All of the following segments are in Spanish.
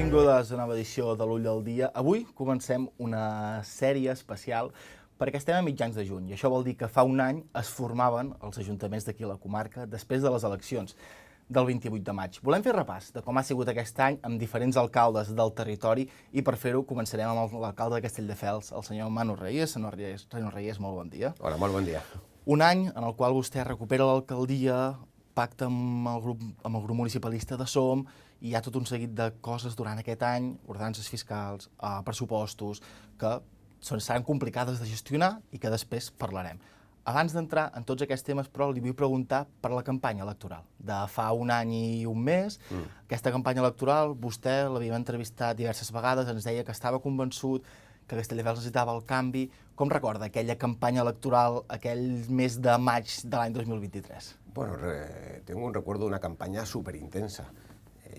Benvingudes a una nova edició de l'Ull del Dia. Avui comencem una sèrie especial perquè estem a mitjans de juny i això vol dir que fa un any es formaven els ajuntaments d'aquí a la comarca després de les eleccions del 28 de maig. Volem fer repàs de com ha sigut aquest any amb diferents alcaldes del territori i per fer-ho començarem amb l'alcalde de Castelldefels, el senyor Manu Reyes. Senyor Reyes, molt bon dia. Hola, molt bon dia. Un any en el qual vostè recupera l'alcaldia, pacta amb el grup municipalista de SOM i hi ha tot un seguit de coses durant aquest any, ordenances fiscals, pressupostos, que seran complicades de gestionar i que després parlarem. Abans d'entrar en tots aquests temes, però, li vull preguntar per la campanya electoral. De fa un any i un mes, aquesta campanya electoral, vostè l'havíem entrevistat diverses vegades, ens deia que estava convençut que Castelldefels necessitava el canvi. Com recorda aquella campanya electoral, aquell mes de maig de l'any 2023? Bueno, tengo un recuerdo de una campaña súper intensa.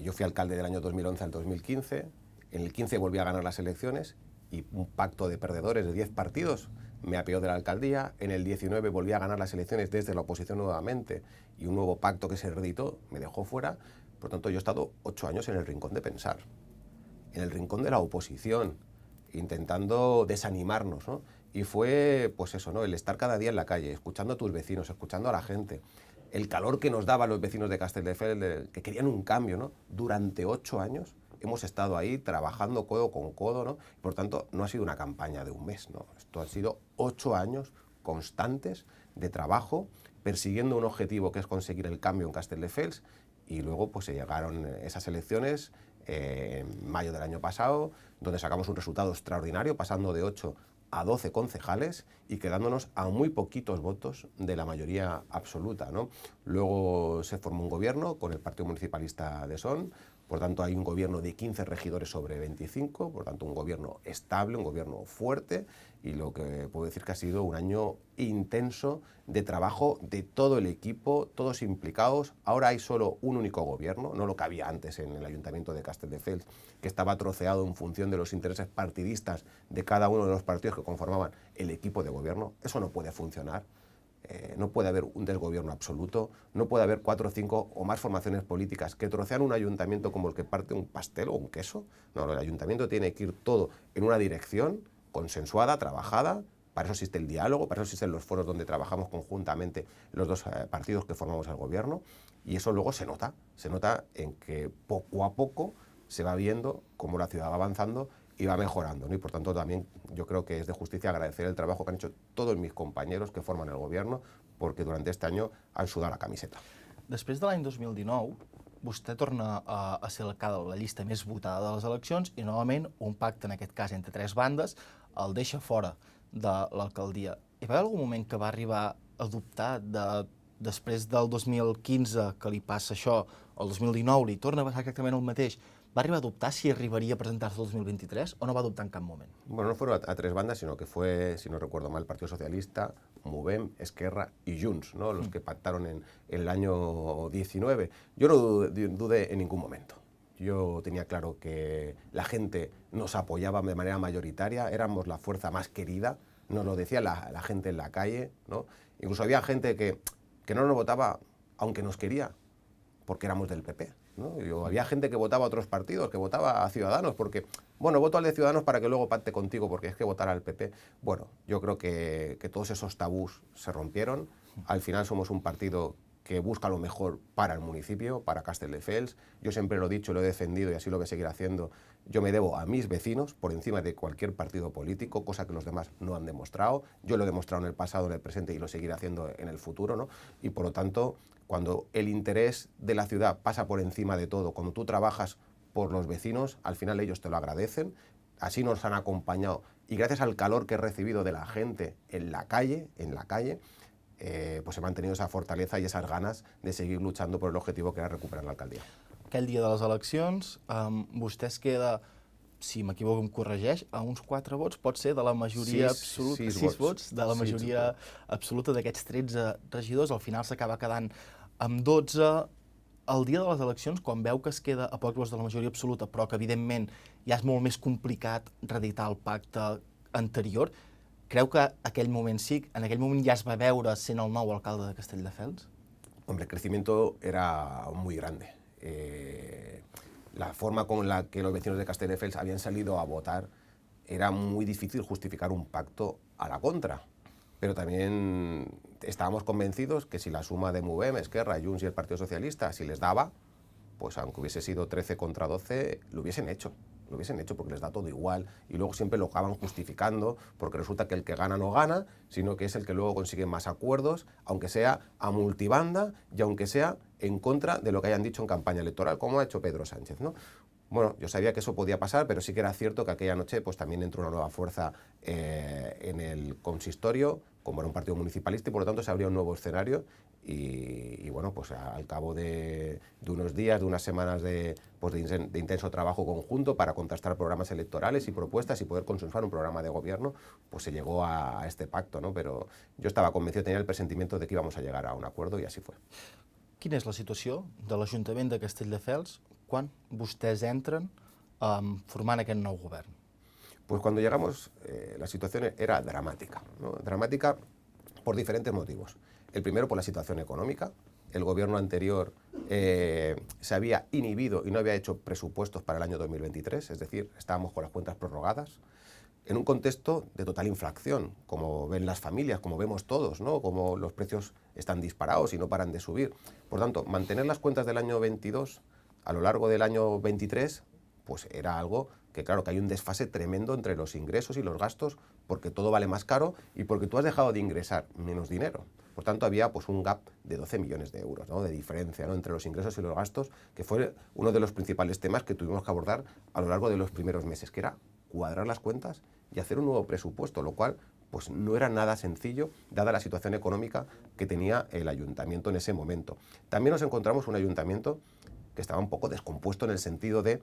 Yo fui alcalde del año 2011 al 2015, en el 15 volví a ganar las elecciones y un pacto de perdedores de 10 partidos me apeó de la alcaldía, en el 19 volví a ganar las elecciones desde la oposición nuevamente y un nuevo pacto que se reeditó me dejó fuera. Por tanto, yo he estado 8 años en el rincón de pensar, en el rincón de la oposición, intentando desanimarnos, ¿no? Y fue, pues eso, ¿no? El estar cada día en la calle, escuchando a tus vecinos, escuchando a la gente, el calor que nos daban los vecinos de Castelldefels, que querían un cambio, ¿no? Durante 8 años hemos estado ahí trabajando codo con codo, ¿no? Por tanto, no ha sido una campaña de un mes, ¿no? Esto han sido 8 años constantes de trabajo, persiguiendo un objetivo que es conseguir el cambio en Castelldefels, y luego pues se llegaron esas elecciones en mayo del año pasado, donde sacamos un resultado extraordinario, pasando de 8 a 12 concejales y quedándonos a muy poquitos votos de la mayoría absoluta, ¿no? Luego se formó un gobierno con el Partido Municipalista de Son, por tanto hay un gobierno de 15 regidores sobre 25, por tanto un gobierno estable, un gobierno fuerte, y lo que puedo decir que ha sido un año intenso de trabajo de todo el equipo, todos implicados. Ahora hay solo un único gobierno, no lo que había antes en el Ayuntamiento de Castelldefels, que estaba troceado en función de los intereses partidistas de cada uno de los partidos que conformaban el equipo de gobierno. Eso no puede funcionar. No puede haber un desgobierno absoluto, no puede haber 4, 5 o más formaciones políticas que trocean un ayuntamiento como el que parte un pastel o un queso. No, el ayuntamiento tiene que ir todo en una dirección consensuada, trabajada. Para eso existe el diálogo, para eso existen los foros donde trabajamos conjuntamente los dos partidos que formamos el gobierno, y eso luego se nota en que poco a poco se va viendo cómo la ciudad va avanzando y va mejorando, ¿no? Y por tanto también yo creo que es de justicia agradecer el trabajo que han hecho todos mis compañeros que forman el gobierno, porque durante este año han sudado la camiseta. Després de l'any 2019, vostè torna a ser l'alcalde de la llista més votada de les eleccions i novament un pacte, en aquest cas entre 3 bandes, el deixa fora de l'alcaldia. Hi va haver algun moment que va arribar a dubtar després del 2015 que li passa això, el 2019 li torna a passar exactament el mateix, va arribar a dubtar si arribaria a presentar-se el 2023 o no va dubtar en cap moment? Bueno, no fueron a 3 bandas, sino que fue, si no recuerdo mal, el Partido Socialista, Movem, Esquerra y Junts, ¿no? Los que pactaron en el año 19. Yo no dudé en ningún momento. Yo tenía claro que la gente nos apoyaba de manera mayoritaria, éramos la fuerza más querida, nos lo decía la gente en la calle, ¿no? Incluso había gente que no nos votaba aunque nos quería, porque éramos del PP, ¿no? Había gente que votaba a otros partidos, que votaba a Ciudadanos, porque, bueno, voto al de Ciudadanos para que luego pacte contigo, porque es que votar al PP. Bueno, yo creo que todos esos tabús se rompieron. Al final somos un partido que busca lo mejor para el municipio, para Castelldefels. Yo siempre lo he dicho, lo he defendido y así lo voy a seguir haciendo. Yo me debo a mis vecinos por encima de cualquier partido político, cosa que los demás no han demostrado. Yo lo he demostrado en el pasado, en el presente y lo seguiré haciendo en el futuro, ¿no? Y por lo tanto, cuando el interés de la ciudad pasa por encima de todo, cuando tú trabajas por los vecinos, al final ellos te lo agradecen. Así nos han acompañado y gracias al calor que he recibido de la gente en la calle, pues he mantenido esa fortaleza y esas ganas de seguir luchando por el objetivo que era recuperar la alcaldía. Aquell dia de les eleccions, vostè es queda, si m'equivoco em corregeix, a uns 4 vots, pot ser de la majoria absoluta, 6 vots, de la majoria absoluta d'aquests 13 regidors, al final s'acaba quedant amb 12. El dia de les eleccions, quan veu que es queda a pocs vots de la majoria absoluta, però que evidentment ja és molt més complicat reeditar el pacte anterior, creu que aquell moment sí, en aquell moment ja es va veure sent el nou alcalde de Castelldefels? Hombre, el crecimiento era muy grande. la forma con la que los vecinos de Castelldefels habían salido a votar, era muy difícil justificar un pacto a la contra. Pero también estábamos convencidos que si la suma de Movem, Esquerra, Junts y el Partido Socialista, si les daba, pues aunque hubiese sido 13 contra 12, lo hubiesen hecho. Lo hubiesen hecho porque les da todo igual y luego siempre lo acaban justificando porque resulta que el que gana no gana, sino que es el que luego consigue más acuerdos, aunque sea a multibanda y aunque sea en contra de lo que hayan dicho en campaña electoral, como ha hecho Pedro Sánchez, ¿no? Bueno, yo sabía que eso podía pasar, pero sí que era cierto que aquella noche pues también entró una nueva fuerza en el consistorio, como era un partido municipalista, y por lo tanto se abría un nuevo escenario y bueno, pues al cabo de unos días, de unas semanas de intenso trabajo conjunto para contrastar programas electorales y propuestas y poder consensuar un programa de gobierno, pues se llegó a este pacto, ¿no? Pero yo estaba convencido, tenía el presentimiento de que íbamos a llegar a un acuerdo y así fue. Quina és la situació de l'Ajuntament de Castelldefels quan vostès entren formant aquest nou govern? Pues cuando llegamos la situación era dramática, ¿no? Dramática por diferentes motivos. El primero por la situación económica. El gobierno anterior se había inhibido y no había hecho presupuestos para el año 2023, es decir, estábamos con las cuentas prorrogadas, en un contexto de total inflación, como ven las familias, como vemos todos, ¿no? Como los precios están disparados y no paran de subir. Por tanto, mantener las cuentas del año 22 a lo largo del año 23, pues era algo que claro que hay un desfase tremendo entre los ingresos y los gastos porque todo vale más caro y porque tú has dejado de ingresar menos dinero. Por tanto, había pues un gap de 12 millones de euros, ¿no? De diferencia, ¿no? Entre los ingresos y los gastos, que fue uno de los principales temas que tuvimos que abordar a lo largo de los primeros meses, que era cuadrar las cuentas y hacer un nuevo presupuesto, lo cual pues no era nada sencillo, dada la situación económica que tenía el ayuntamiento en ese momento. También nos encontramos un ayuntamiento que estaba un poco descompuesto en el sentido de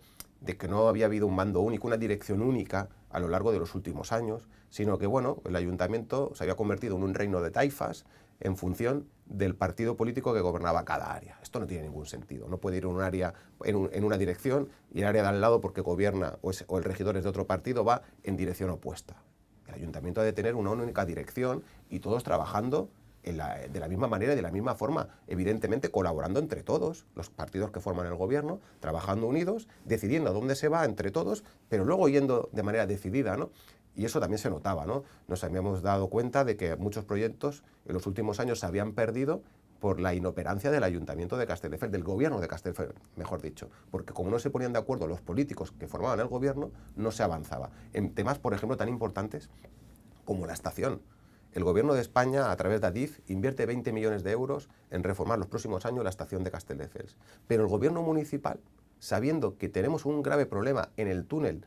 que no había habido un mando único, una dirección única a lo largo de los últimos años, sino que bueno, el ayuntamiento se había convertido en un reino de taifas en función del partido político que gobernaba cada área. Esto no tiene ningún sentido. No puede ir un área en una dirección y el área de al lado porque gobierna o el regidor es de otro partido va en dirección opuesta. El ayuntamiento ha de tener una única dirección y todos trabajando de la misma manera y de la misma forma, evidentemente colaborando entre todos, los partidos que forman el gobierno, trabajando unidos, decidiendo a dónde se va entre todos, pero luego yendo de manera decidida, ¿no? Y eso también se notaba, ¿no? Nos habíamos dado cuenta de que muchos proyectos en los últimos años se habían perdido por la inoperancia del Ayuntamiento de Castelldefels, del gobierno de Castelldefels, mejor dicho, porque como no se ponían de acuerdo los políticos que formaban el gobierno, no se avanzaba. En temas, por ejemplo, tan importantes como la estación. El gobierno de España, a través de Adif, invierte 20 millones de euros en reformar los próximos años la estación de Castelldefels. Pero el gobierno municipal, sabiendo que tenemos un grave problema en el túnel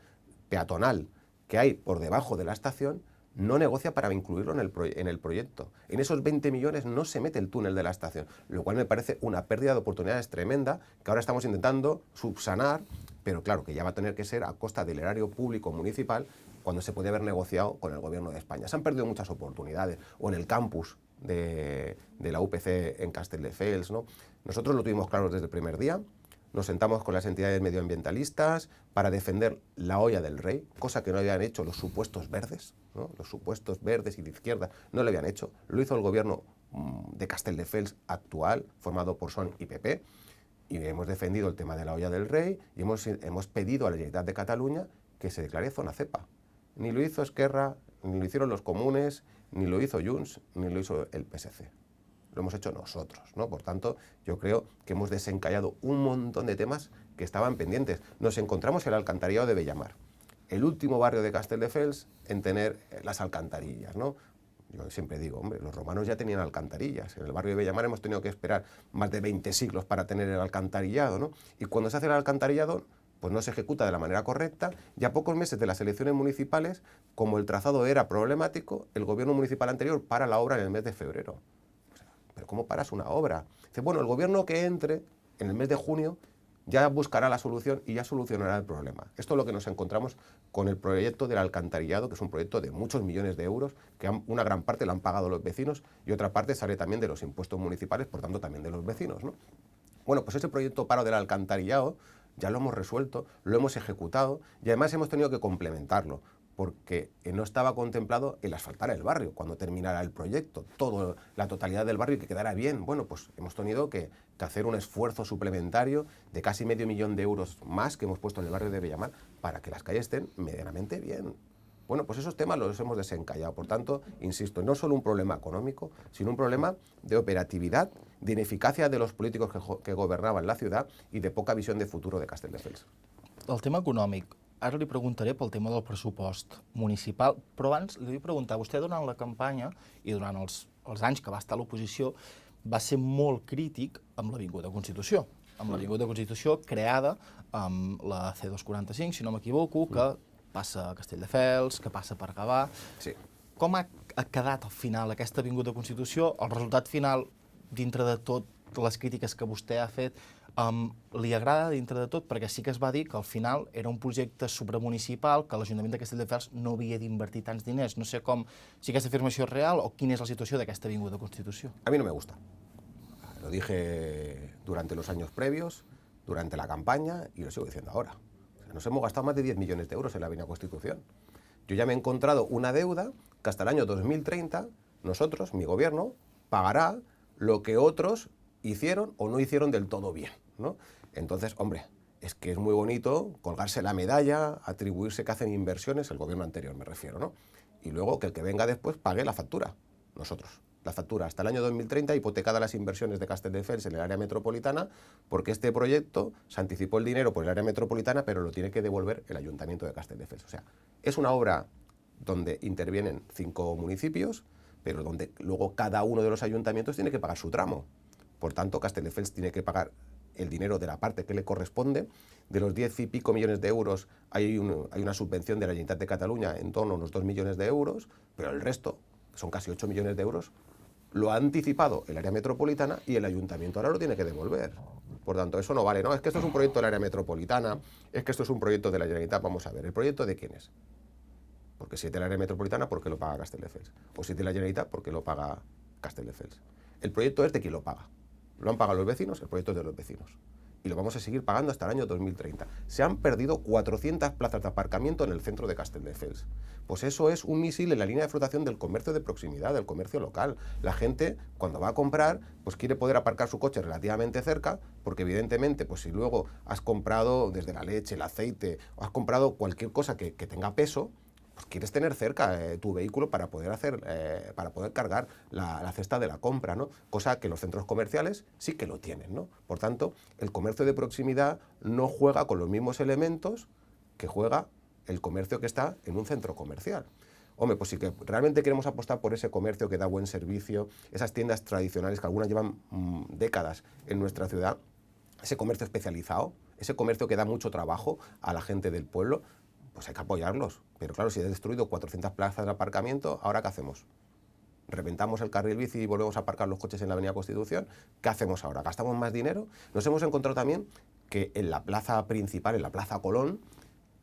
peatonal que hay por debajo de la estación, no negocia para incluirlo en el proyecto. En esos 20 millones no se mete el túnel de la estación, lo cual me parece una pérdida de oportunidades tremenda que ahora estamos intentando subsanar, pero claro, que ya va a tener que ser a costa del erario público municipal cuando se puede haber negociado con el gobierno de España. Se han perdido muchas oportunidades, o en el campus de la UPC en Castelldefels, ¿no? Nosotros lo tuvimos claro desde el primer día. Nos sentamos con las entidades medioambientalistas para defender la olla del rey, cosa que no habían hecho los supuestos verdes, ¿no? Los supuestos verdes y de izquierda no lo habían hecho. Lo hizo el gobierno de Castelldefels actual, formado por PSOE y PP, y hemos defendido el tema de la olla del rey y hemos pedido a la Generalitat de Cataluña que se declare zona cepa. Ni lo hizo Esquerra, ni lo hicieron los comunes, ni lo hizo Junts, ni lo hizo el PSC. Lo hemos hecho nosotros, ¿no? Por tanto, yo creo que hemos desencallado un montón de temas que estaban pendientes. Nos encontramos en el alcantarillado de Bellamar, el último barrio de Castelldefels en tener las alcantarillas, ¿no? Yo siempre digo, hombre, los romanos ya tenían alcantarillas. En el barrio de Bellamar hemos tenido que esperar más de 20 siglos para tener el alcantarillado, ¿no? Y cuando se hace el alcantarillado, pues no se ejecuta de la manera correcta, y a pocos meses de las elecciones municipales, como el trazado era problemático, el gobierno municipal anterior para la obra en el mes de febrero. ¿Pero cómo paras una obra? Dice, bueno, el gobierno que entre en el mes de junio ya buscará la solución y ya solucionará el problema. Esto es lo que nos encontramos con el proyecto del alcantarillado, que es un proyecto de muchos millones de euros, que una gran parte la han pagado los vecinos y otra parte sale también de los impuestos municipales, por tanto también de los vecinos, ¿no? Bueno, pues ese proyecto paro del alcantarillado ya lo hemos resuelto, lo hemos ejecutado y además hemos tenido que complementarlo. porque no estaba contemplado el asfaltar el barrio cuando terminara el proyecto, la totalidad del barrio y que quedara bien. Bueno, pues hemos tenido que hacer un esfuerzo suplementario de casi medio millón de euros más que hemos puesto en el barrio de Bellamar para que las calles estén medianamente bien. Bueno, pues esos temas los hemos desencallado. Por tanto, insisto, no solo un problema económico, sino un problema de operatividad, de ineficacia de los políticos que gobernaven la ciutat i de poca visió de futur de Castelldefels. El tema econòmic, ara li preguntaré pel tema del pressupost municipal, però abans li vull preguntar, vostè durant la campanya i durant els anys que va estar a l'oposició va ser molt crític amb l'Avinguda Constitució, creada amb la C245, si no m'equivoco, que passa a Castelldefels, que passa per Gavà. Sí. Com ha quedat al final aquesta Avinguda Constitució? El resultat final, dintre de tot les crítiques que vostè ha fet, li agrada dintre de tot? Perquè sí que es va dir que al final era un projecte supramunicipal, que l'Ajuntament de Castelldefels no havia d'invertir tants diners. No sé si aquesta afirmació és real o quina és la situació d'aquesta Avinguda Constitució. A mí no me gusta. Lo dije durante los años previos, durante la campaña y lo sigo diciendo ahora. Nos hemos gastado más de 10 millones de euros en la Avenida Constitución. Yo ya me he encontrado una deuda que hasta el año 2030 nosotros, mi gobierno, pagará lo que otros hicieron o no hicieron del todo bien, ¿no? Entonces, hombre, es que es muy bonito colgarse la medalla, atribuirse que hacen inversiones, el gobierno anterior me refiero, ¿no? Y luego que el que venga después pague la factura, nosotros. La factura hasta el año 2030, hipotecada las inversiones de Castelldefels en el área metropolitana, porque este proyecto se anticipó el dinero por el área metropolitana, pero lo tiene que devolver el Ayuntamiento de Castelldefels. O sea, es una obra donde intervienen 5 municipios, pero donde luego cada uno de los ayuntamientos tiene que pagar su tramo. Por tanto, Castelldefels tiene que pagar el dinero de la parte que le corresponde. De los 10 y pico millones de euros hay una subvención de la Generalitat de Cataluña en torno a unos 2 millones de euros, pero el resto, que son casi 8 millones de euros, lo ha anticipado el área metropolitana y el ayuntamiento ahora lo tiene que devolver. Por tanto, eso no vale. No, es que esto es un proyecto del área metropolitana, es que esto es un proyecto de la Generalitat. Vamos a ver, ¿el proyecto de quién es? Porque si es del área metropolitana, ¿por qué lo paga Castelldefels? O si es de la Generalitat, ¿por qué lo paga Castelldefels? El proyecto es de quien lo paga. Lo han pagado los vecinos, el proyecto es de los vecinos. Y lo vamos a seguir pagando hasta el año 2030. Se han perdido 400 plazas de aparcamiento en el centro de Castelldefels. Pues eso es un misil en la línea de flotación del comercio de proximidad, del comercio local. La gente, cuando va a comprar, pues quiere poder aparcar su coche relativamente cerca, porque evidentemente, pues si luego has comprado desde la leche, el aceite, o has comprado cualquier cosa que tenga peso, pues quieres tener cerca tu vehículo para poder cargar la cesta de la compra, ¿no? Cosa que los centros comerciales sí que lo tienen, ¿no? Por tanto, el comercio de proximidad no juega con los mismos elementos que juega el comercio que está en un centro comercial. Hombre, pues sí que realmente queremos apostar por ese comercio que da buen servicio, esas tiendas tradicionales que algunas llevan décadas en nuestra ciudad, ese comercio especializado, ese comercio que da mucho trabajo a la gente del pueblo, pues hay que apoyarlos. Pero claro, si he destruido 400 plazas de aparcamiento, ¿ahora qué hacemos? ¿Reventamos el carril bici y volvemos a aparcar los coches en la Avenida Constitución? ¿Qué hacemos ahora? ¿Gastamos más dinero? Nos hemos encontrado también que en la plaza principal, en la Plaza Colón,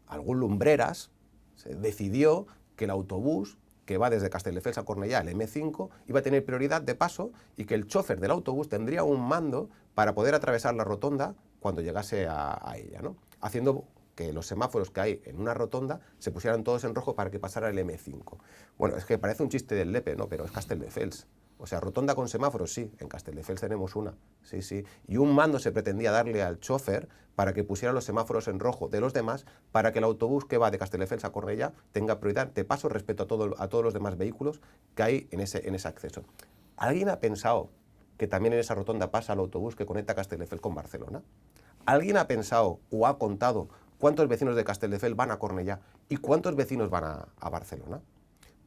algún lumbreras se decidió que el autobús que va desde Castelldefels a Cornellá, el M5, iba a tener prioridad de paso y que el chofer del autobús tendría un mando para poder atravesar la rotonda cuando llegase a ella, ¿no? Haciendo que los semáforos que hay en una rotonda se pusieran todos en rojo para que pasara el M5. Bueno, es que parece un chiste del Lepe, ¿no? Pero es Castelldefels. O sea, rotonda con semáforos, sí, en Castelldefels tenemos una, sí, sí. Y un mando se pretendía darle al chofer para que pusiera los semáforos en rojo de los demás, para que el autobús que va de Castelldefels a Cornellá tenga prioridad de paso respecto a todos los demás vehículos que hay en ese acceso. ¿Alguien ha pensado que también en esa rotonda pasa el autobús que conecta Castelldefels con Barcelona? ¿Alguien ha pensado o ha contado cuántos vecinos de Castelldefels van a Cornellá y cuántos vecinos van a Barcelona?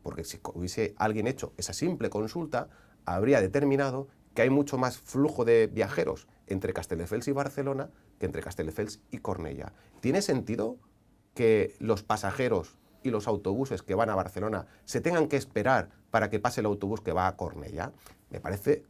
Porque si hubiese alguien hecho esa simple consulta, habría determinado que hay mucho más flujo de viajeros entre Castelldefels y Barcelona que entre Castelldefels y Cornellá. ¿Tiene sentido que los pasajeros y los autobuses que van a Barcelona se tengan que esperar para que pase el autobús que va a Cornellá? Me parece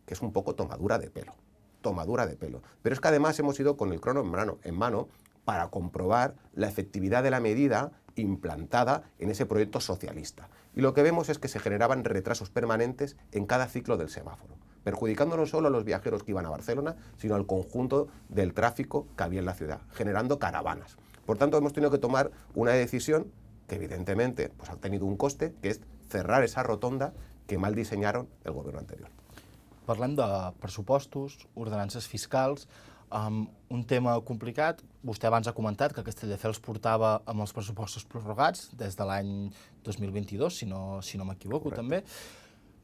que es un poco tomadura de pelo. Tomadura de pelo. Pero es que además hemos ido con el crono en mano para comprobar la efectividad de la medida implantada en ese proyecto socialista. Y lo que vemos es que se generaban retrasos permanentes en cada ciclo del semáforo, perjudicando no solo a los viajeros que iban a Barcelona, sino al conjunto del tráfico que había en la ciudad, generando caravanas. Por tanto, hemos tenido que tomar una decisión que evidentemente pues, ha tenido un coste, que es cerrar esa rotonda que mal diseñaron el gobierno anterior. Parlem de pressupostos, ordenances fiscals, un tema complicat. Vostè abans ha comentat que Castelldefels portava amb els pressupostos prorrogats des de l'any 2022, si no m'equivoco. Correcte. També.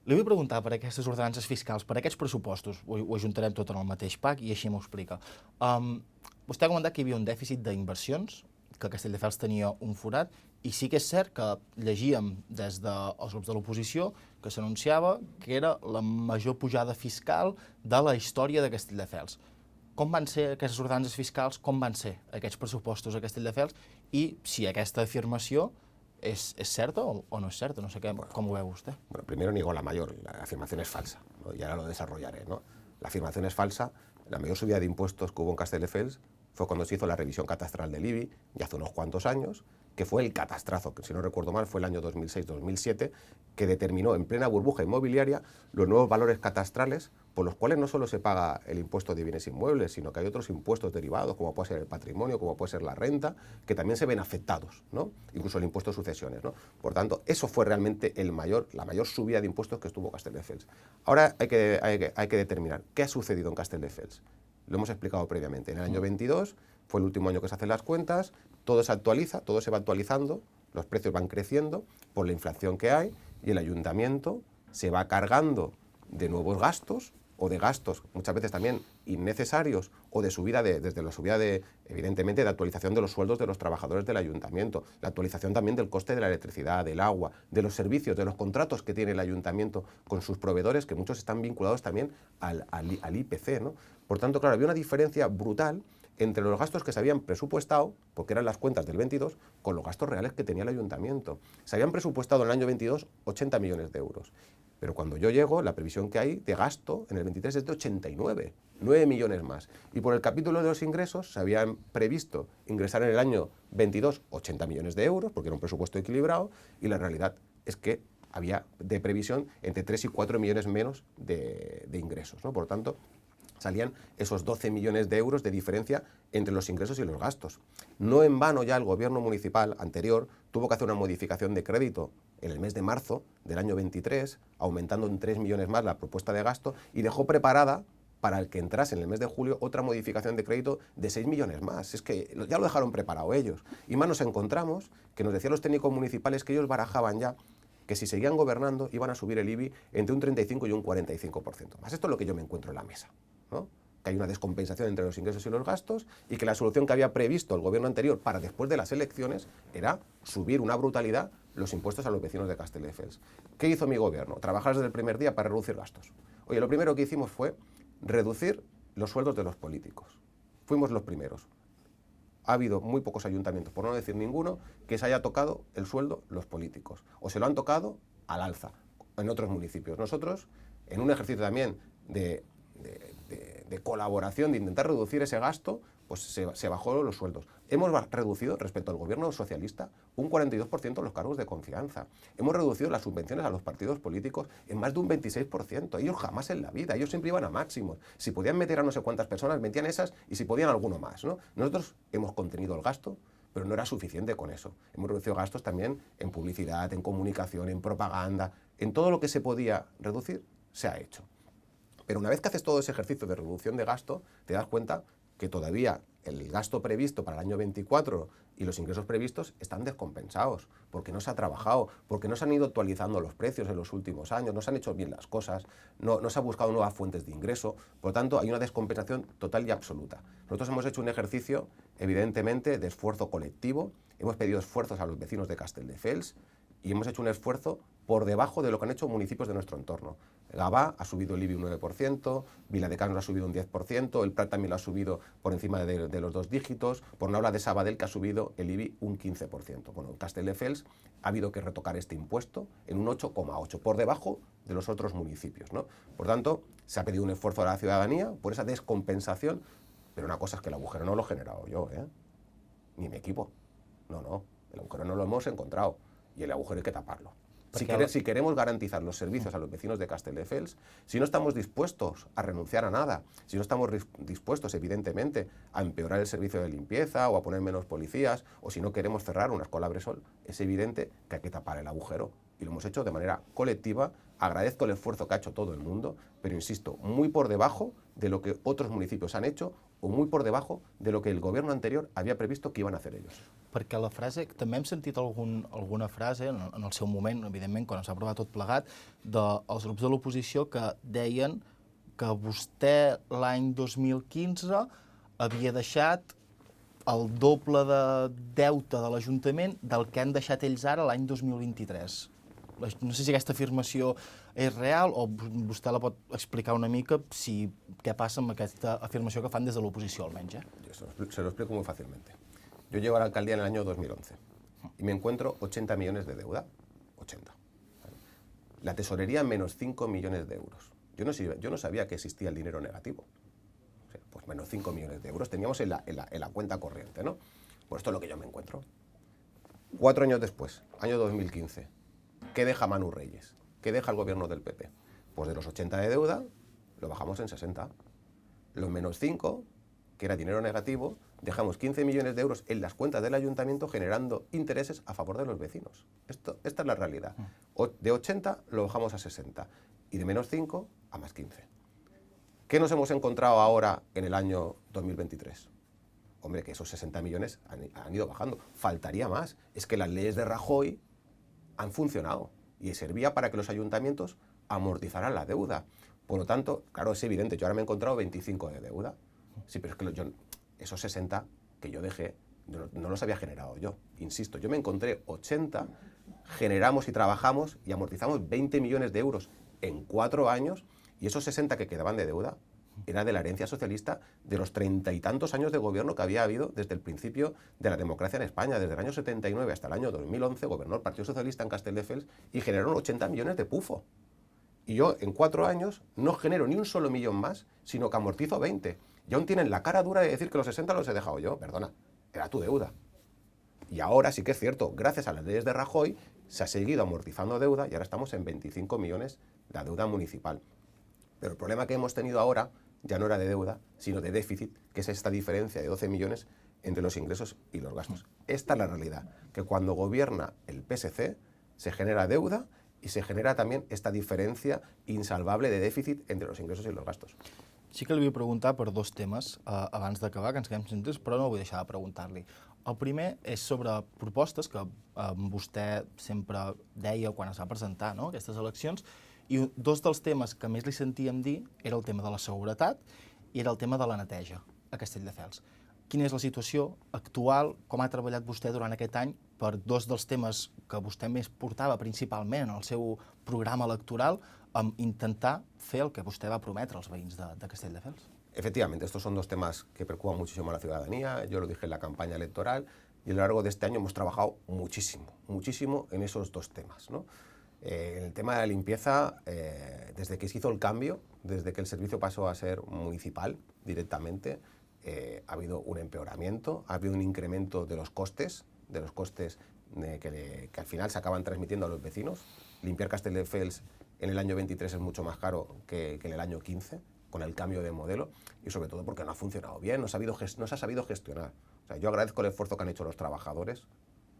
Li vull preguntar per aquestes ordenances fiscals, per aquests pressupostos, ho ajuntarem tot en el mateix pack i així m'ho explica. Vostè ha comentat que hi havia un dèficit d'inversions, que Castelldefels tenia un forat, i sí que és cert que llegíem des dels grups de l'oposició que s'anunciava que era la major pujada fiscal de la història de Castelldefels. Com van ser aquestes ordenances fiscals, com van ser aquests pressupostos a Castelldefels i si aquesta afirmació es cierta o no es cierta, no sé cómo ve usted. Bueno, primero niego la mayor, la afirmación es falsa, ¿no? Y ahora lo desarrollaré, ¿no? La afirmación es falsa, la mayor subida de impuestos que hubo en Castelldefels fue cuando se hizo la revisión catastral del IBI, ya hace unos cuantos años, que fue el catastrazo, que si no recuerdo mal fue el año 2006-2007, que determinó en plena burbuja inmobiliaria los nuevos valores catastrales por los cuales no solo se paga el impuesto de bienes inmuebles, sino que hay otros impuestos derivados, como puede ser el patrimonio, como puede ser la renta, que también se ven afectados, ¿no? Incluso el impuesto de sucesiones, ¿no? Por tanto, eso fue realmente la mayor subida de impuestos que estuvo Castelldefels. Ahora hay que determinar qué ha sucedido en Castelldefels. Lo hemos explicado previamente. En el año 22 fue el último año que se hacen las cuentas, todo se actualiza, todo se va actualizando, los precios van creciendo por la inflación que hay y el ayuntamiento se va cargando de nuevos gastos o de gastos muchas veces también innecesarios o de subida desde la subida evidentemente de actualización de los sueldos de los trabajadores del ayuntamiento, la actualización también del coste de la electricidad, del agua, de los servicios, de los contratos que tiene el ayuntamiento con sus proveedores, que muchos están vinculados también al IPC, ¿no? Por tanto, claro, había una diferencia brutal entre los gastos que se habían presupuestado, porque eran las cuentas del 22, con los gastos reales que tenía el ayuntamiento. Se habían presupuestado en el año 22 80 millones de euros. Pero cuando yo llego, la previsión que hay de gasto en el 23 es de 89, 9 millones más. Y por el capítulo de los ingresos se habían previsto ingresar en el año 22 80 millones de euros, porque era un presupuesto equilibrado, y la realidad es que había de previsión entre 3 y 4 millones menos de ingresos, ¿no? Por tanto, salían esos 12 millones de euros de diferencia entre los ingresos y los gastos. No en vano ya el gobierno municipal anterior tuvo que hacer una modificación de crédito en el mes de marzo del año 23, aumentando en 3 millones más la propuesta de gasto y dejó preparada para el que entrase en el mes de julio otra modificación de crédito de 6 millones más. Es que ya lo dejaron preparado ellos. Y más nos encontramos que nos decían los técnicos municipales que ellos barajaban ya que si seguían gobernando iban a subir el IBI entre un 35 y un 45% más. Esto es lo que yo me encuentro en la mesa, ¿no? Que hay una descompensación entre los ingresos y los gastos y que la solución que había previsto el gobierno anterior para después de las elecciones era subir una brutalidad los impuestos a los vecinos de Castelldefels. ¿Qué hizo mi gobierno? Trabajar desde el primer día para reducir gastos. Oye, lo primero que hicimos fue reducir los sueldos de los políticos. Fuimos los primeros. Ha habido muy pocos ayuntamientos, por no decir ninguno, que se haya tocado el sueldo los políticos. O se lo han tocado al alza en otros municipios. Nosotros, en un ejercicio también de colaboración, de intentar reducir ese gasto, pues se bajó los sueldos. Hemos reducido, respecto al gobierno socialista, un 42% los cargos de confianza. Hemos reducido las subvenciones a los partidos políticos en más de un 26%. Ellos jamás en la vida, ellos siempre iban a máximos. Si podían meter a no sé cuántas personas, metían esas, y si podían alguno más, ¿no? Nosotros hemos contenido el gasto, pero no era suficiente con eso. Hemos reducido gastos también en publicidad, en comunicación, en propaganda, en todo lo que se podía reducir, se ha hecho. Pero una vez que haces todo ese ejercicio de reducción de gasto, te das cuenta que todavía el gasto previsto para el año 24 y los ingresos previstos están descompensados, porque no se ha trabajado, porque no se han ido actualizando los precios en los últimos años, no se han hecho bien las cosas, no se ha buscado nuevas fuentes de ingreso, por lo tanto hay una descompensación total y absoluta. Nosotros hemos hecho un ejercicio, evidentemente, de esfuerzo colectivo, hemos pedido esfuerzos a los vecinos de Castelldefels y hemos hecho un esfuerzo por debajo de lo que han hecho municipios de nuestro entorno. Gavà ha subido el IBI un 9%, Viladecans ha subido un 10%, el Prat también lo ha subido por encima de los 2 dígitos, por no hablar de Sabadell, que ha subido el IBI un 15%. Bueno, en Castelldefels ha habido que retocar este impuesto en un 8,8%, por debajo de los otros municipios, ¿no? Por tanto, se ha pedido un esfuerzo a la ciudadanía por esa descompensación, pero una cosa es que el agujero no lo he generado yo, ni mi equipo. No, el agujero no lo hemos encontrado y el agujero hay que taparlo. Si queremos garantizar los servicios a los vecinos de Castelldefels, si no estamos dispuestos a renunciar a nada, si no estamos dispuestos, evidentemente, a empeorar el servicio de limpieza o a poner menos policías, o si no queremos cerrar una escuela Bressol, es evidente que hay que tapar el agujero. Y lo hemos hecho de manera colectiva. Agradezco el esfuerzo que ha hecho todo el mundo, pero insisto, muy por debajo de lo que otros municipios han hecho o muy por debajo de lo que el gobierno anterior había previsto que iban a hacer ellos. Perquè la frase, també hem sentit alguna frase en el seu moment, evidentment, quan s'ha aprovat tot plegat, dels grups de l'oposició que deien que vostè l'any 2015 havia deixat el doble de deute de l'Ajuntament del que han deixat ells ara l'any 2023. No sé si aquesta afirmació és real o vostè la pot explicar una mica què passa amb aquesta afirmació que fan des de l'oposició, almenys. Se lo explico muy fácilmente. Yo llego a la alcaldía en el año 2011 y me encuentro 80 millones de deuda. 80. La tesorería menos 5 millones de euros. Yo no sabía que existía el dinero negativo. O sea, pues menos 5 millones de euros teníamos en la cuenta corriente, ¿no? Pues esto es lo que yo me encuentro. 4 años después, año 2015, ¿qué deja Manu Reyes? ¿Qué deja el gobierno del PP? Pues de los 80 de deuda, lo bajamos en 60. Los menos 5, que era dinero negativo, dejamos 15 millones de euros en las cuentas del ayuntamiento generando intereses a favor de los vecinos. Esta es la realidad. De 80 lo bajamos a 60 y de menos 5 a más 15. ¿Qué nos hemos encontrado ahora en el año 2023? Hombre, que esos 60 millones han ido bajando. Faltaría más. Es que las leyes de Rajoy han funcionado y servía para que los ayuntamientos amortizaran la deuda. Por lo tanto, claro, es evidente, yo ahora me he encontrado 25 de deuda. Sí, pero es que esos 60 que yo dejé no los había generado yo. Insisto, yo me encontré 80, generamos y trabajamos y amortizamos 20 millones de euros en 4 años y esos 60 que quedaban de deuda era de la herencia socialista de los 30 y tantos años de gobierno que había habido desde el principio de la democracia en España. Desde el año 79 hasta el año 2011 gobernó el Partido Socialista en Castelldefels y generaron 80 millones de pufo. Y yo en 4 años no genero ni un solo millón más, sino que amortizo 20. Y aún tienen la cara dura de decir que los 60 los he dejado yo. Perdona, era tu deuda. Y ahora sí que es cierto, gracias a las leyes de Rajoy, se ha seguido amortizando deuda y ahora estamos en 25 millones la deuda municipal. Pero el problema que hemos tenido ahora ya no era de deuda, sino de déficit, que es esta diferencia de 12 millones entre los ingresos y los gastos. Esta es la realidad, que cuando gobierna el PSC se genera deuda y se genera también esta diferència insalvable de dèficit entre los ingressos i los gastos. Sí que li vull preguntar per 2 temes abans d'acabar, que ens quedem sense temps, però no vull deixar de preguntar-li. El primer és sobre propostes que vostè sempre deia quan es va presentar aquestes eleccions, i 2 dels temes que més li sentíem dir era el tema de la seguretat i era el tema de la neteja a Castelldefels. Quina és la situació actual, com ha treballat vostè durant aquest any per 2 dels temes que vostè més portava principalment en el seu programa electoral, amb intentar fer el que vostè va prometre als veïns de Castelldefels? Efectivamente, estos son 2 temas que preocupan muchísimo a la ciudadanía. Yo lo dije en la campaña electoral y a lo largo de este año hemos trabajado muchísimo en esos 2 temas, ¿no? En el tema de la limpieza, desde que se hizo el cambio, desde que el servicio pasó a ser municipal directamente, ha habido un empeoramiento, ha habido un incremento de los costes que al final se acaban transmitiendo a los vecinos. Limpiar Castelldefels en el año 23 es mucho más caro que en el año 15, con el cambio de modelo, y sobre todo porque no ha funcionado bien, no se ha sabido gestionar. O sea, yo agradezco el esfuerzo que han hecho los trabajadores,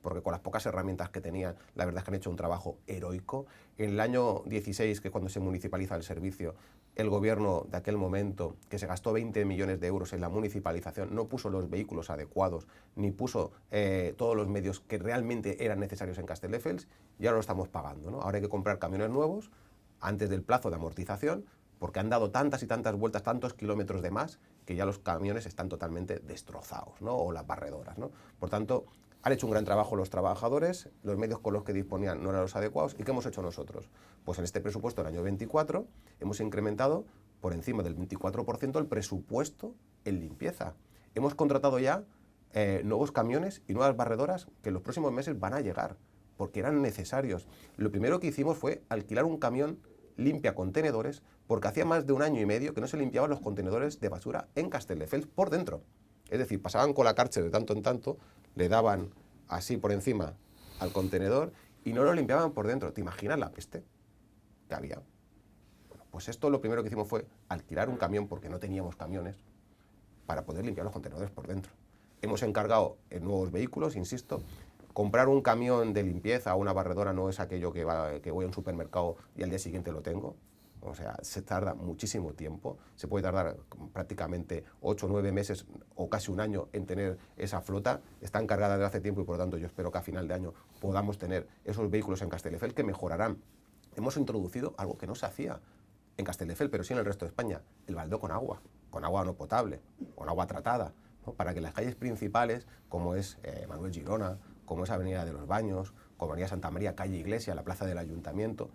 porque con las pocas herramientas que tenían, la verdad es que han hecho un trabajo heroico. En el año 16, que es cuando se municipaliza el servicio, el gobierno de aquel momento, que se gastó 20 millones de euros en la municipalización, no puso los vehículos adecuados, ni puso todos los medios que realmente eran necesarios en Castelldefels, y ahora lo estamos pagando, ¿no? Ahora hay que comprar camiones nuevos antes del plazo de amortización, porque han dado tantas y tantas vueltas, tantos kilómetros de más, que ya los camiones están totalmente destrozados, ¿no? O las barredoras, ¿no? Por tanto, han hecho un gran trabajo los trabajadores, los medios con los que disponían no eran los adecuados. ¿Y qué hemos hecho nosotros? Pues en este presupuesto del año 24 hemos incrementado por encima del 24% el presupuesto en limpieza. Hemos contratado ya nuevos camiones y nuevas barredoras que en los próximos meses van a llegar, porque eran necesarios. Lo primero que hicimos fue alquilar un camión limpia contenedores, porque hacía más de 1 año y medio que no se limpiaban los contenedores de basura en Castelldefels por dentro. Es decir, pasaban con la Karcher de tanto en tanto, le daban así por encima al contenedor y no lo limpiaban por dentro. ¿Te imaginas la peste que había? Bueno, pues esto lo primero que hicimos fue alquilar un camión, porque no teníamos camiones, para poder limpiar los contenedores por dentro. Hemos encargado en nuevos vehículos, insisto. Comprar un camión de limpieza o una barredora no es aquello que voy a un supermercado y al día siguiente lo tengo. O sea, se tarda muchísimo tiempo, se puede tardar prácticamente 8 o 9 meses o casi un año en tener esa flota. Está encargada desde hace tiempo y por lo tanto yo espero que a final de año podamos tener esos vehículos en Castelldefels que mejorarán. Hemos introducido algo que no se hacía en Castelldefels, pero sí en el resto de España, el baldeo con agua no potable, con agua tratada, ¿no? Para que las calles principales, como es Manuel Girona, como es Avenida de los Baños, como Avenida Santa María, calle Iglesia, la plaza del Ayuntamiento,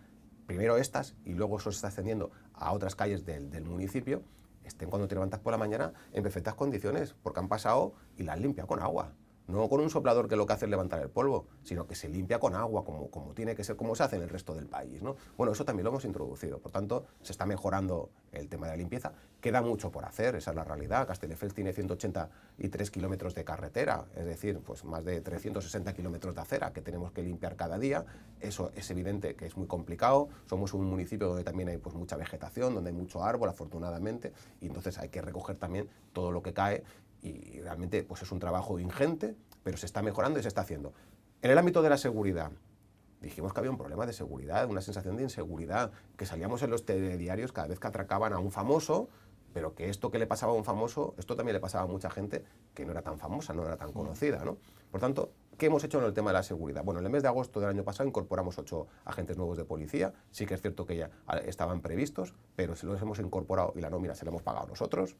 primero estas y luego eso se está extendiendo a otras calles del municipio, estén cuando te levantas por la mañana en perfectas condiciones, porque han pasado y las limpia con agua. No con un soplador que lo que hace es levantar el polvo, sino que se limpia con agua, como tiene que ser, como se hace en el resto del país, ¿no? Bueno, eso también lo hemos introducido, por tanto, se está mejorando el tema de la limpieza. Queda mucho por hacer, esa es la realidad. Castelldefels tiene 183 kilómetros de carretera, es decir, pues más de 360 kilómetros de acera que tenemos que limpiar cada día. Eso es evidente que es muy complicado. Somos un municipio donde también hay pues mucha vegetación, donde hay mucho árbol, afortunadamente, y entonces hay que recoger también todo lo que cae. Y realmente pues es un trabajo ingente, pero se está mejorando y se está haciendo. En el ámbito de la seguridad, dijimos que había un problema de seguridad, una sensación de inseguridad, que salíamos en los telediarios cada vez que atracaban a un famoso, pero que esto que le pasaba a un famoso, esto también le pasaba a mucha gente que no era tan famosa, no era tan conocida, ¿no? Por tanto, ¿qué hemos hecho en el tema de la seguridad? Bueno, en el mes de agosto del año pasado incorporamos 8 agentes nuevos de policía. Sí que es cierto que ya estaban previstos, pero se los hemos incorporado y la nómina se la hemos pagado nosotros.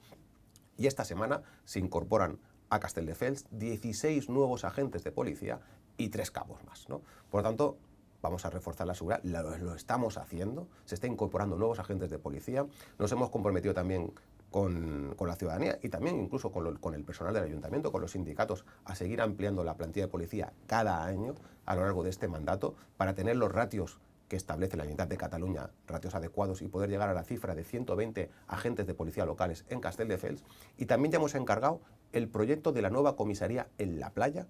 Y esta semana se incorporan a Castelldefels 16 nuevos agentes de policía y 3 cabos más, ¿no? Por lo tanto, vamos a reforzar la seguridad, lo estamos haciendo, se está incorporando nuevos agentes de policía, nos hemos comprometido también con la ciudadanía y también incluso con el personal del ayuntamiento, con los sindicatos, a seguir ampliando la plantilla de policía cada año a lo largo de este mandato para tener los ratios que establece la Generalitat de Cataluña, ratios adecuados, y poder llegar a la cifra de 120 agentes de policía locales en Castelldefels. Y también ya hemos encargado el proyecto de la nueva comisaría en la playa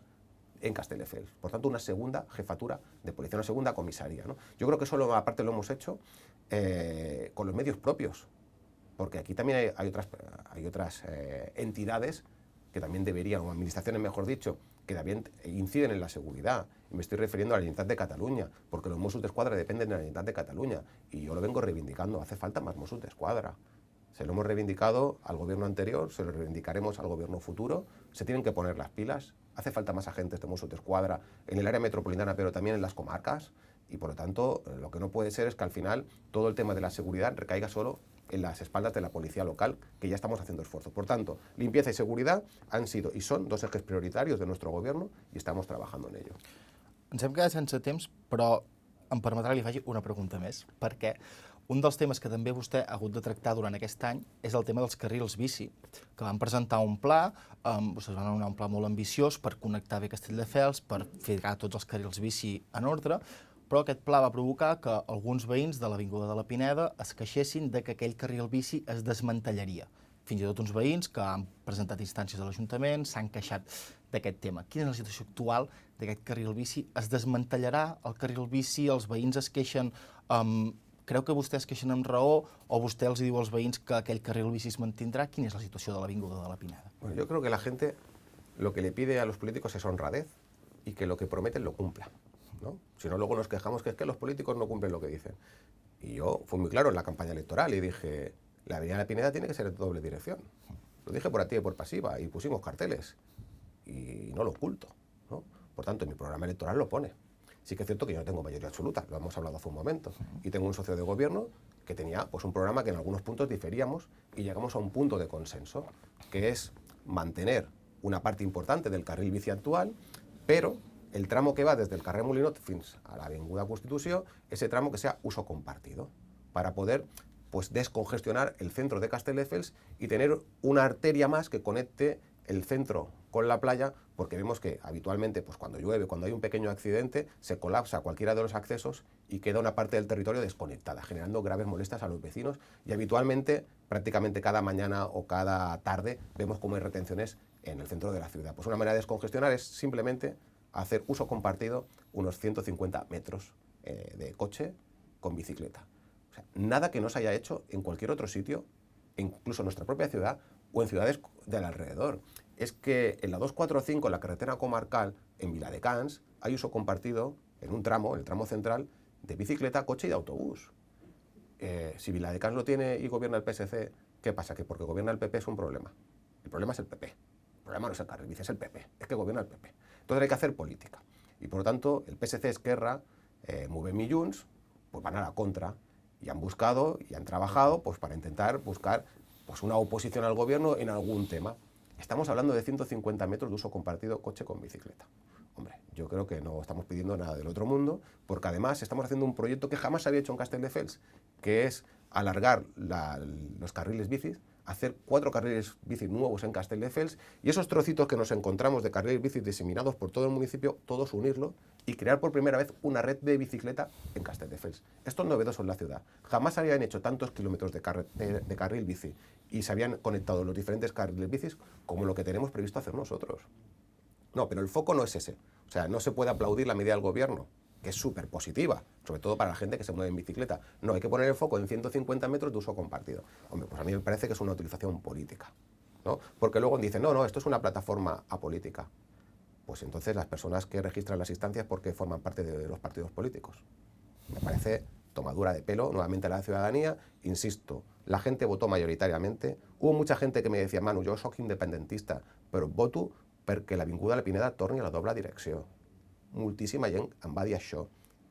en Castelldefels. Por tanto, una segunda jefatura de policía, una segunda comisaría, ¿no? Yo creo que eso aparte lo hemos hecho con los medios propios, porque aquí también hay otras entidades que también deberían, o administraciones mejor dicho, que también inciden en la seguridad. Y me estoy refiriendo a la Generalitat de Cataluña, porque los Mossos d'Esquadra dependen de la Generalitat de Cataluña. Y yo lo vengo reivindicando, hace falta más Mossos d'Esquadra. Se lo hemos reivindicado al gobierno anterior, se lo reivindicaremos al gobierno futuro. Se tienen que poner las pilas. Hace falta más agentes de Mossos d'Esquadra en el área metropolitana, pero también en las comarcas. Y por lo tanto, lo que no puede ser es que al final todo el tema de la seguridad recaiga solo en las espaldas de la policía local, que ya estamos haciendo esfuerzo. Por tanto, limpieza y seguridad han sido y son 2 ejes prioritarios de nuestro gobierno y estamos trabajando en ello. Ens hem quedat sense temps, però em permetrà que li faci una pregunta més, perquè un dels temes que també vostè ha hagut de tractar durant aquest any és el tema dels carrils bici, que van presentar un pla, vostès van donar un pla molt ambiciós per connectar bé Castelldefels, per ficar tots els carrils bici en ordre, però aquest pla va provocar que alguns veïns de l'Avinguda de la Pineda es queixessin de que aquell carril bici es desmantellaria. Fins i tot uns veïns que han presentat instàncies a l'Ajuntament s'han queixat d'aquest tema. Quina és la situació actual d'aquest carril bici? Es desmantellarà el carril bici? Els veïns es queixen... Creu que vostès es queixen amb raó o vostè els diu als veïns que aquell carril bici es mantindrà? Quina és la situació de l'Avinguda de la Pineda? Bueno, yo creo que la gente lo que le pide a los políticos es honradez y que lo que prometen lo cumplan, ¿no? Si no, luego nos quejamos que es que los políticos no cumplen lo que dicen. Y yo fui muy claro en la campaña electoral y dije, la avenida de la Pineda tiene que ser de doble dirección. Lo dije por activa y por pasiva y pusimos carteles y no lo oculto, ¿no? Por tanto, en mi programa electoral lo pone. Sí que es cierto que yo no tengo mayoría absoluta, lo hemos hablado hace un momento, y tengo un socio de gobierno que tenía pues, un programa que en algunos puntos diferíamos y llegamos a un punto de consenso, que es mantener una parte importante del carril bici actual, pero el tramo que va desde el carrer Molinot fins a la Avinguda Constitució, ese tramo que sea uso compartido, para poder pues, descongestionar el centro de Castelldefels y tener una arteria más que conecte el centro con la playa, porque vemos que habitualmente pues cuando llueve, cuando hay un pequeño accidente, se colapsa cualquiera de los accesos y queda una parte del territorio desconectada, generando graves molestias a los vecinos y habitualmente, prácticamente cada mañana o cada tarde, vemos cómo hay retenciones en el centro de la ciudad. Pues una manera de descongestionar es simplemente a hacer uso compartido unos 150 metros de coche con bicicleta. O sea, nada que no se haya hecho en cualquier otro sitio, incluso en nuestra propia ciudad o en ciudades del alrededor. Es que en la 245, en la carretera comarcal, en Viladecans, hay uso compartido en un tramo, el tramo central, de bicicleta, coche y de autobús. Si Viladecans lo tiene y gobierna el PSC, ¿qué pasa? Que porque gobierna el PP es un problema. El problema es el PP. El problema no es el carril bici, es el PP. Es que gobierna el PP. Entonces hay que hacer política. Y por lo tanto, el PSC, Esquerra, Movem i Junts, pues van a la contra. Y han buscado y han trabajado pues, para intentar buscar pues, una oposición al gobierno en algún tema. Estamos hablando de 150 metros de uso compartido coche con bicicleta. Hombre, yo creo que no estamos pidiendo nada del otro mundo, porque además estamos haciendo un proyecto que jamás se había hecho en Castelldefels, que es alargar los carriles bicis, hacer 4 carriles bici nuevos en Castelldefels y esos trocitos que nos encontramos de carriles bici diseminados por todo el municipio, todos unirlo y crear por primera vez una red de bicicleta en Castelldefels. Esto es novedoso en la ciudad. Jamás se habían hecho tantos kilómetros de carril bici y se habían conectado los diferentes carriles bicis como lo que tenemos previsto hacer nosotros. No, pero el foco no es ese. O sea, no se puede aplaudir la medida del gobierno, que es súper positiva, sobre todo para la gente que se mueve en bicicleta. No, hay que poner el foco en 150 metros de uso compartido. Hombre, pues a mí me parece que es una utilización política, ¿no? Porque luego dicen, no, esto es una plataforma apolítica. Pues entonces las personas que registran las instancias, ¿por qué forman parte de los partidos políticos? Me parece tomadura de pelo nuevamente a la ciudadanía. Insisto, la gente votó mayoritariamente. Hubo mucha gente que me decía, Manu, jo soc independentista, però voto perquè l'Avinguda La Pineda torni a la doble direcció. Moltíssima gent em va dir això.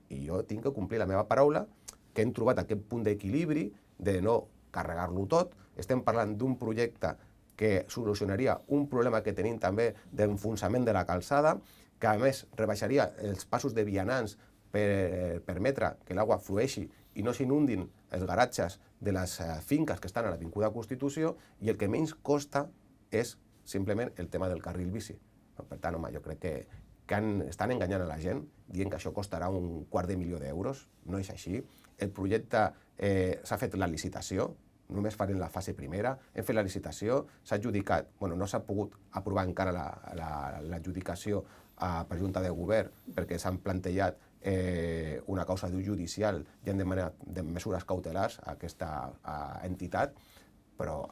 I jo tinc que complir la meva paraula, que hem trobat aquest punt d'equilibri de no carregar-lo tot. Estem parlant d'un projecte que solucionaria un problema que tenim també d'enfonsament de la calçada, que a més rebaixaria els passos de vianants per permetre que l'aigua flueixi i no s'inundin els garatges de les finques que estan a l'Avinguda Constitució, i el que menys costa és simplement el tema del carril bici. Per tant, home, jo crec que estan enganyant a la gent dient que això costarà $250.000 d'euros. No és així. El projecte s'ha fet la licitació, només farem la fase primera, hem fet la licitació, s'ha adjudicat, no s'ha pogut aprovar encara l'adjudicació per Junta de Govern perquè s'han plantejat una causa judicial i han demanat mesures cautelars a aquesta entitat, però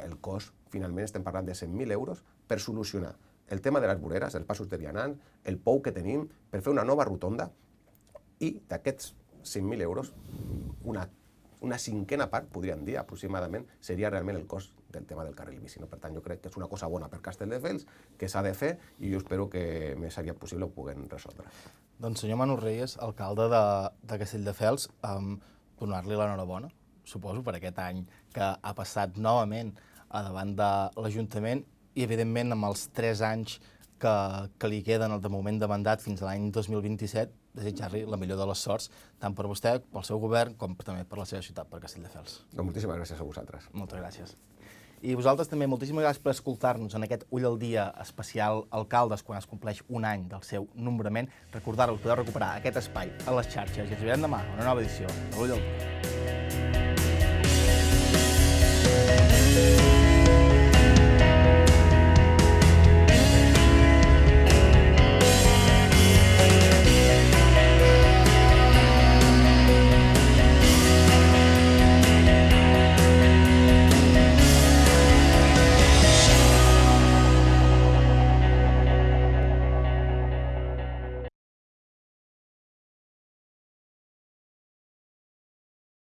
el cost, finalment, estem parlant de 100.000 euros per solucionar el tema de les voreres, els passos de vianants, el pou que tenim, per fer una nova rotonda, i d'aquests 100.000 euros, una cinquena part, podríem dir, aproximadament, seria realment el cost del tema del carril bici. Per tant, jo crec que és una cosa bona per Castelldefels, que s'ha de fer, i jo espero que més aviat possible ho puguem resoldre. Doncs senyor Manu Reyes, alcalde de Castelldefels, donar-li l'enhorabona, suposo, per aquest any que ha passat novament a davant de l'Ajuntament i, evidentment, amb els 3 anys que li queden de moment de mandat fins a l'any 2027, desitjar-li la millor de les sorts, tant per vostè, pel seu govern, com també per la seva ciutat, per Castelldefels. Moltíssimes gràcies a vosaltres. Moltes gràcies. I vosaltres també, moltíssimes gràcies per escoltar-nos en aquest Ull al Dia especial Alcaldes, quan es compleix un any del seu nombrament. Recordar-vos, podeu recuperar aquest espai a les xarxes i ens veiem demà a una nova edició de l'Ull al Dia.